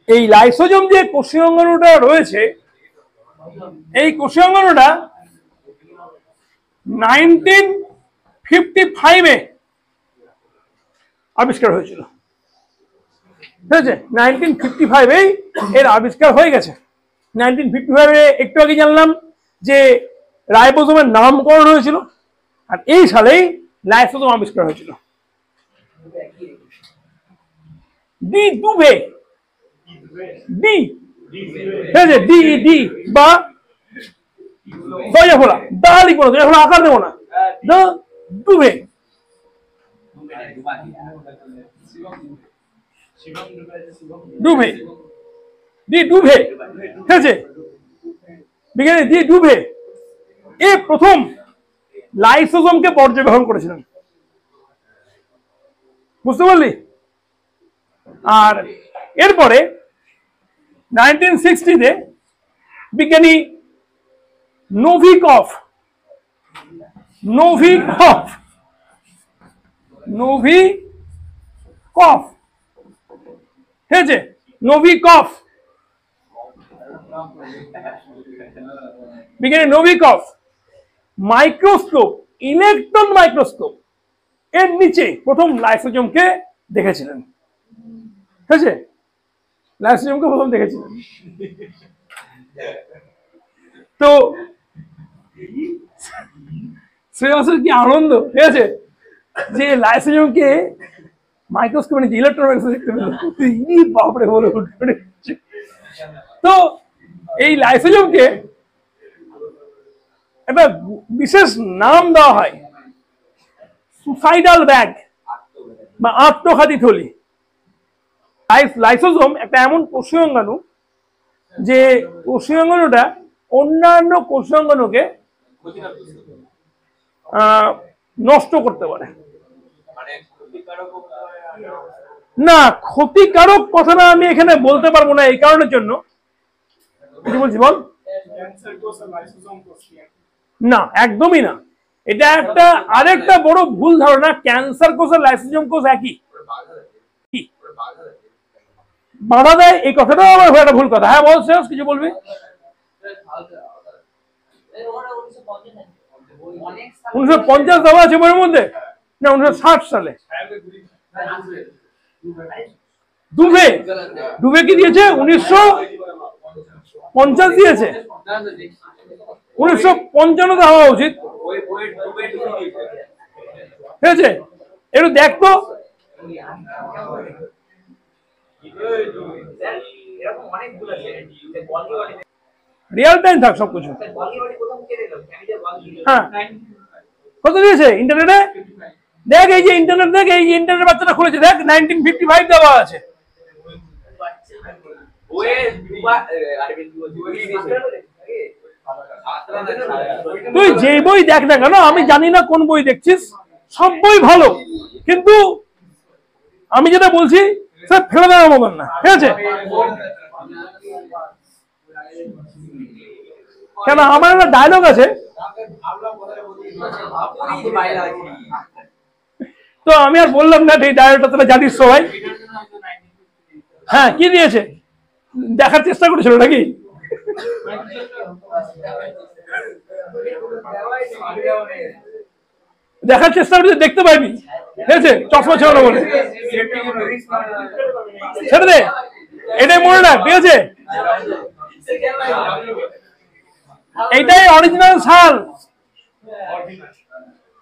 এই লাইসোজোম যে কোষীয় অঙ্গাণুটা রয়েছে, এই কোষীয় অঙ্গাণুটা 1955-এ আবিষ্কার হয়েছিল। ঠিক আছে, 1955-এই এর আবিষ্কার হয়ে গেছে। 1955-এ একটু আগে জানলাম যে রাইবোজোমের নামকরণ হয়েছিল, আর এই সালেই লাইসোজোম আবিষ্কার হয়েছিল। ডি দুবে, ডি, ঠিক আছে, ডি ডি বা দয়া ফোলা দা লিখবো না, দয়া ফোলা আকার দেবো না, দুবে। ডুবে, ডি ডুবে, ঠিক আছে, বিজ্ঞানী ডি ডুবে এ প্রথম লাইসোজোমকে পর্যবেক্ষণ করেছিলেন। বুঝতে পারলি? আর এরপরে 1960-তে বিজ্ঞানী নোভিকভ, নোভিকভ, নোভিকভ, ঠিক আছে, নোভিকভ, বিজ্ঞানী নোভিকভ মাইক্রোস্কোপ, ইলেকট্রন মাইক্রোস্কোপ এর নিচে প্রথম লাইসোজোমকে দেখেছিলেন। ঠিক আছে, লাইসোজোমকে প্রথম দেখেছিলেন। তো শ্রেয়াসের কি আনন্দ, ঠিক আছে, যে লাইসোজোমকে মাইক্রোস্কোপ নিচে ইলেকট্রন মাইক্রোস্কোপ দেখতে পেল, বাপরে বলে উঠে। তো এই লাইসোজোমকে একটা বিশেষ নাম দেওয়া হয়, সুসাইডাল ব্যাগ বা আত্মঘাতী থলি। লাইসোজোম একটা এমন কোষীয় অঙ্গাণু যে কোষীয় অঙ্গাণুটা অন্যান্য কোষীয় অঙ্গাণুকে নষ্ট করতে পারে। না, ক্ষতিকারক কথাটা আমি এখানে বলতে পারবো না এই কারণের জন্য, কি বলছি বল? না, একদমই না। এটা একটা আরেকটা বড় ভুল ধারণা, ক্যান্সার কোষ আর লাইসোজোম কোষ একই। বাধা দেয় এই কথাটাও আমার একটা ভুল কথা। হ্যাঁ বল শ্রেয়স, কিছু বলবি? 1950 দেওয়া আছে বইয়ের মধ্যে, না 1960 সালে। ডুবে, ডুবে কি দিয়েছে? 1950 দিয়েছে, 1955 হওয়া উচিত। ঠিক আছে, একটু দেখ তো। রিয়েল টাইম থাক সবকিছু। হ্যাঁ, কত দিয়েছে ইন্টারনেটে? দেখ, এই যে ইন্টারনেট, দেখ এই যে ইন্টারনেট বাচ্চাটা খুলেছে, দেখ 1955 দেওয়া আছে। তুই যে বই দেখ না কেন, আমি জানি না কোন বই দেখছিস, সব বই ভালো, কিন্তু আমি যেটা বলছি স্যার ফেলে দেওয়ার মতন না। ঠিক আছে, কেন আমার একটা ডায়লগ আছে, তো আমি আর বললাম না, এই ডায়লগটা তোরা জানিস সবাই। হ্যাঁ, কি দিয়েছে দেখার চেষ্টা করেছিল নাকি? দেখার চেষ্টা করেছে, দেখতে পাইনি। ঠিক আছে, চশমা ছিল না বলে। ছেড়ে দে, এটাই মনে রাখ। ঠিক আছে, এইটাই অরিজিনাল সাল,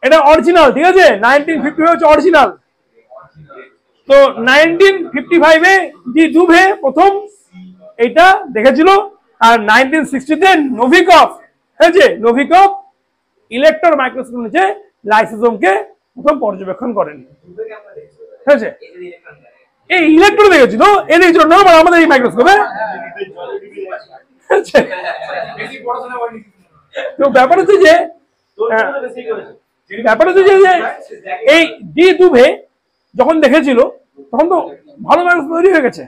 এটা অরিজিনাল। ঠিক আছে, 1955 হচ্ছে অরিজিনাল। তো 1955-এ ডি ডুবে প্রথম এটা দেখেছিল, আর 1960-তে নোভিকভ, ঠিক আছে, নোভিকভ ইলেকট্রন মাইক্রোস্কোপ নিচে লাইসোজোমকে প্রথম পর্যবেক্ষণ করেন। ঠিক আছে, এই ইলেকট্রন দেখেছি তো, এর জন্য আমাদের এই মাইক্রোস্কোপে। তো ব্যাপার হচ্ছে যে এই ডি ডুবে যখন দেখেছিল তখন তো ভালো মাইক্রোস্কোপ তৈরি হয়ে গেছে।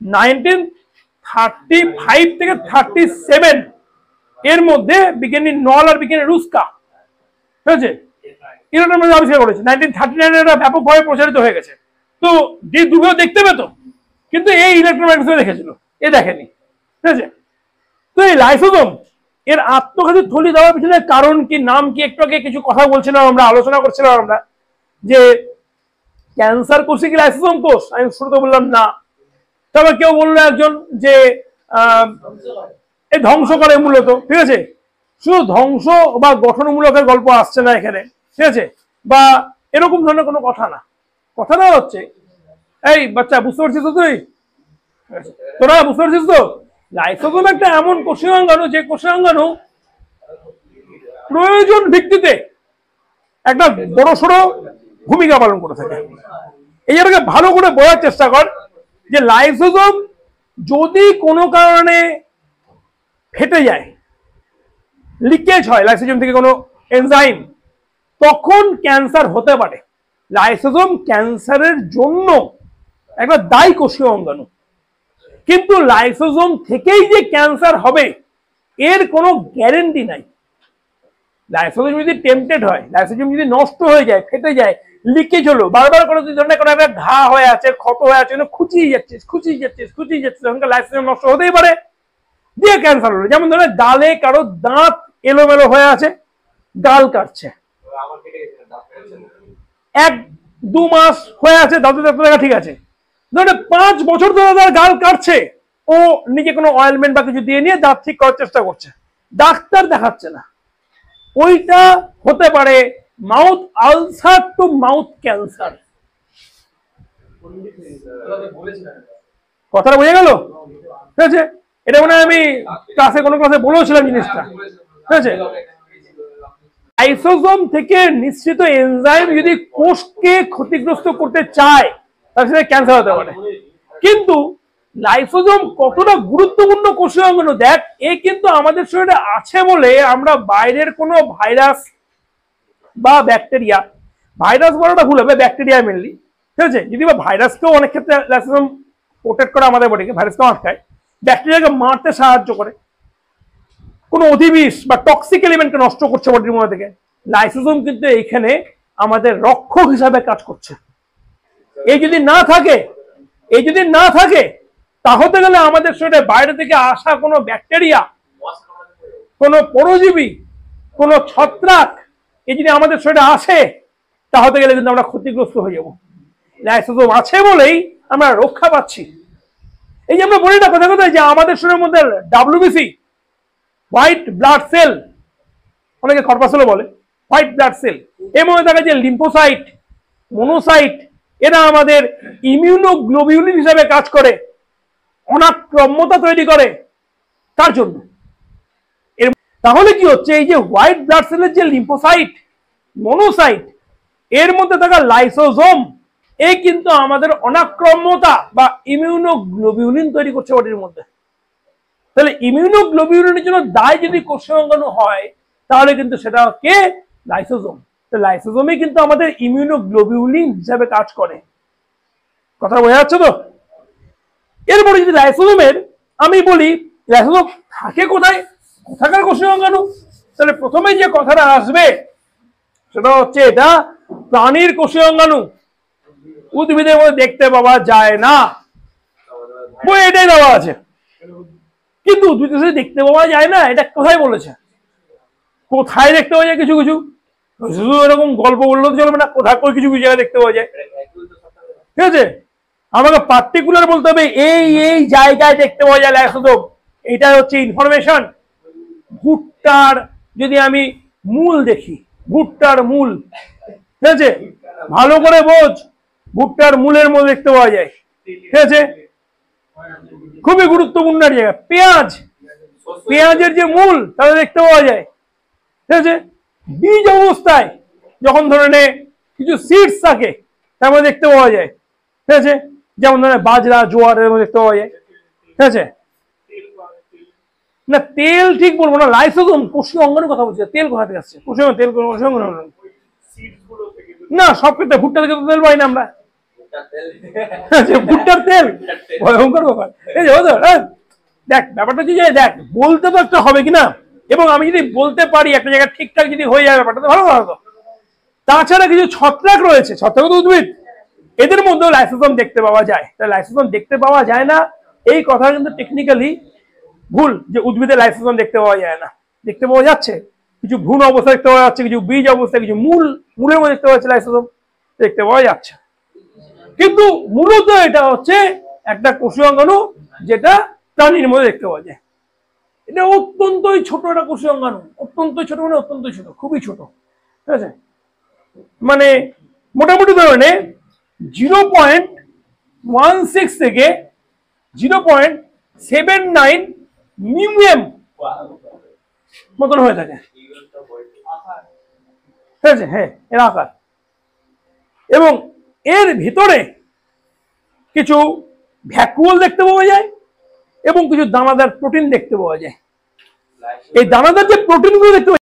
1935 থেকে 37 এর মধ্যে বিজ্ঞানী নল আর বিজ্ঞানী রুস্কা, ঠিক আছে, ইলেকট্রন আবিষ্কার করেছে। 1939 এটা ব্যাপকভাবে প্রচারিত হয়ে গেছে। তো ডি ডুবেও দেখতে পেত, কিন্তু এই ইলেকট্রোম্যাগনেটিজমে দেখেছিল, এ দেখেনি। ঠিক আছে, তো এই লাইসোজোম এর আত্মঘাতী থলি দেওয়ার পিছনে কারণ কি, নাম কি, একটু আগে কিছু কথা বলছিলাম আমরা, আলোচনা করছিলাম আমরা যে ক্যান্সার কোষে কি লাইসোজোম কোষ, আমি শুরুতে বললাম না। তবে কেউ বললো একজন যে এই ধ্বংস করে মূলত। ঠিক আছে, শুধু ধ্বংস বা গঠনমূলকের গল্প আসছে না এখানে, ঠিক আছে, বা এরকম ধরনের কোনো কথা না। কথাটা হচ্ছে, এই বাচ্চা বুঝতে পারছিস তো তুই, তোরা বুঝতে পারছিস তো, লাইসোজোম একটা এমন কোষীয় অঙ্গাণু যে কোষীয় অঙ্গাণু প্রয়োজন ভিত্তিতে একটা বড়সড় ভূমিকা পালন করে থাকে। এই জন্য ভালো করে বোঝার চেষ্টা কর যে লাইসোজোম যদি কোনো কারণে ফেটে যায়, লিকেজ হয় লাইসোজোম থেকে কোনো এনজাইম, তখন ক্যান্সার হতে পারে। লাইসোজোম ক্যান্সারের জন্য একটা দায়ী কোষীয় অঙ্গাণু, কিন্তু লাইসোজোম থেকেই যে ক্যান্সার হবে এর কোনো গ্যারেন্টি নাই। লাইসোজোম যদি টেম্পটেড হয়, লাইসোজোম যদি নষ্ট হয়ে যায়, ফেটে যায়, লিকেজ হলো, বারবার করে তুই ধরনের কোনো একটা ঘা হয়ে আছে, ক্ষত হয়ে আছে, খুঁচিয়ে যাচ্ছিস, তখন লাইসোজোম নষ্ট হতেই পারে, দিয়ে ক্যান্সার হলো। যেমন ধরে গালে কারো দাঁত এলোমেলো হয়ে আছে, গাল কাটছে, 1-2 মাস হয়ে আছে, দাঁতে দেখা ঠিক আছে, ধরে 5 বছর ধরে তার গাল কাটছে, ও নিজে কোনো অয়েলমেন্ট বা কিছু দিয়ে নিয়ে দাঁত ঠিক করার চেষ্টা করছে, ডাক্তার দেখাচ্ছে না, ওইটা হতে পারে mouth ulcer to mouth cancer. কথাটা বোঝা গেল? ঠিক আছে, এটা মনে হয় আমি কোনো ক্লাসে বলেছিলাম জিনিসটা। ঠিক আছে, লাইসোজোম থেকে নিঃসৃত এনজাইম যদি কোষকে ক্ষতিগ্রস্ত করতে চায় তার সাথে ক্যান্সার হতে পারে। কিন্তু লাইসোজোম কতটা গুরুত্বপূর্ণ কোষীয় অঙ্গাণু দেখ, এ কিন্তু আমাদের শরীরে আছে বলে আমরা বাইরের কোনো ভাইরাস বা ব্যাকটেরিয়া, ভাইরাস বলাটা ভুল হবে, ব্যাকটেরিয়া মেনলি, ঠিক আছে, যদি বা ভাইরাসকেও অনেক ক্ষেত্রে লাইসোজোম প্রোটেক্ট করে আমাদের বডিকে, ভাইরাসকেও আটকায়, ব্যাকটেরিয়াকে মারতে সাহায্য করে, কোনো অধিবিষ বা টক্সিক এলিমেন্টকে নষ্ট করছে বডির মধ্যে থেকে, লাইসোজোম কিন্তু এইখানে আমাদের রক্ষক হিসাবে কাজ করছে। এই যদি না থাকে তাহলে গেলে আমাদের শরীরে বাইরে থেকে আসা কোনো ব্যাকটেরিয়া, কোনো পরজীবী, কোনো ছত্রাক এই যদি আমাদের শরীরে আসে তাহলে গেলে কিন্তু আমরা ক্ষতিগ্রস্ত হয়ে যাব। লাইসোজোম আছে বলেই আমরা রক্ষা পাচ্ছি। এই যে আমরা বলি না কথা যে আমাদের শরীরের মধ্যে WBC, হোয়াইট ব্লাড সেল, অনেকে কর্পাসেলও বলে, হোয়াইট ব্লাড সেল, এর মধ্যে থাকে যে লিম্ফোসাইট, মনোসাইট, এরা আমাদের ইমিউনোগ্লোবিউলিন হিসাবে কাজ করে, অনাক্রম্যতা তৈরি করে তার জন্য। তাহলে কি হচ্ছে, এই যে হোয়াইট ব্লাড সেলের যে লিম্ফোসাইট, মনোসাইট, এর মধ্যে থাকা লাইসোজোম, এই কিন্তু আমাদের অনাক্রম্যতা বা ইমিউনোগ্লোবিউলিন তৈরি করছে বডির মধ্যে। তাহলে ইমিউনোগ্লোবিউলিনের জন্য দায় যদি কোষীয় অঙ্গাণু হয় তাহলে কিন্তু সেটা কে? লাইসোজোম। তো লাইসোজোমে কিন্তু আমাদের ইমিউনোগ্লোবিউলিন হিসাবে কাজ করে। কথা বোঝা যাচ্ছে তো? এরপরে যদি লাইসোজোমের আমি বলি লাইসোজোম থাকে কোথায়, কোথাকার কোষীয় অঙ্গাণু, তাহলে প্রথমে যে কথাটা আসবে সেটা হচ্ছে এটা প্রাণীর কোষীয় অঙ্গাণু, উদ্ভিদের মধ্যে দেখতে পাওয়া যায় না, এটাই দেওয়া আছে। কিন্তু উদ্ভিদের দেখতে পাওয়া যায় না, এটা কোথায় বলেছে? কোথায় দেখতে পাওয়া যায়? কিছু কিছু শুধু এরকম গল্প বললে তো চলবে না, কোথায় কিছু কিছু জায়গায় দেখতে পাওয়া যায়। ঠিক আছে, আমাকে পার্টিকুলার বলতে হবে এই জায়গায় দেখতে পাওয়া যায় লাইসোজোম, এটা হচ্ছে ইনফরমেশন। ভুট্টার যদি আমি মূল দেখি, ভুট্টার মূল, ঠিক আছে, ভালো করে বোঝ, ভুট্টার মূলের মধ্যে দেখতে পাওয়া যায়। ঠিক আছে, খুবই গুরুত্বপূর্ণ জায়গা। পেঁয়াজের যে মূল তাহলে দেখতে পাওয়া যায়। ঠিক আছে, বীজ অবস্থায় যখন ধরে নে কিছু সিডস থাকে তার মধ্যে দেখতে পাওয়া যায়। ঠিক আছে, যেমন ধরে বাজরা, জোয়ার, এর মধ্যে দেখতে পাওয়া যায়। ঠিক আছে, না তেল ঠিক বলবো না, লাইসোজোম কোষীয় অঙ্গাণুর কথা বলছি। তেল কোথা থেকে আসছে? কোষীয় তেল, কোষীয় অঙ্গাণু না, সব ক্ষেত্রে ভুট্টা থেকে তেল পাই না আমরা। ভুট্টার তেল ভয়ঙ্কর ব্যাপার। দেখ ব্যাপারটা হচ্ছে যে দেখ বলতে তো একটা হবে কিনা, এবং আমি যদি বলতে পারি একটা জায়গায় ঠিকঠাক যদি হয়ে যায় ব্যাপারটা তো ভালো কথা। তাছাড়া কিছু ছত্রাক রয়েছে, ছত্রাক তো উদ্ভিদ, এদের মধ্যেও লাইসোসোম দেখতে পাওয়া যায়। তাই লাইসোসোম দেখতে পাওয়া যায় না এই কথা কিন্তু টেকনিক্যালি ভুল, যে উদ্ভিদের লাইসোসোম দেখতে পাওয়া যায় না। দেখতে পাওয়া যাচ্ছে, কিছু ভ্রূণ অবস্থা দেখতে পাওয়া যাচ্ছে, কিছু বীজ অবস্থা, কিছু মূলের মধ্যে দেখতে পাওয়া যাচ্ছে লাইসোসোম দেখতে পাওয়া যাচ্ছে। কিন্তু মূলত এটা হচ্ছে একটা কোষীয় অঙ্গাণু যেটা প্রাণীর মধ্যে দেখতে পাওয়া যায়। এটা অত্যন্তই ছোট একটা কোষীয় অঙ্গাণু, অত্যন্ত ছোট, মানে অত্যন্ত ছোট, খুবই ছোট, ঠিক আছে। মানে মোটামুটি ধরনে 0.16 থেকে 0.79 মিলিয়ন মতন হয়ে থাকে, ঠিক আছে। হ্যাঁ, এর আকার। এবং এর ভিতরে কিছু ভ্যাকুয়াল দেখতে পাওয়া যায় এবং কিছু দানাদার প্রোটিন দেখতে পাওয়া যায়। এই দানাদার যে প্রোটিনগুলো দেখতে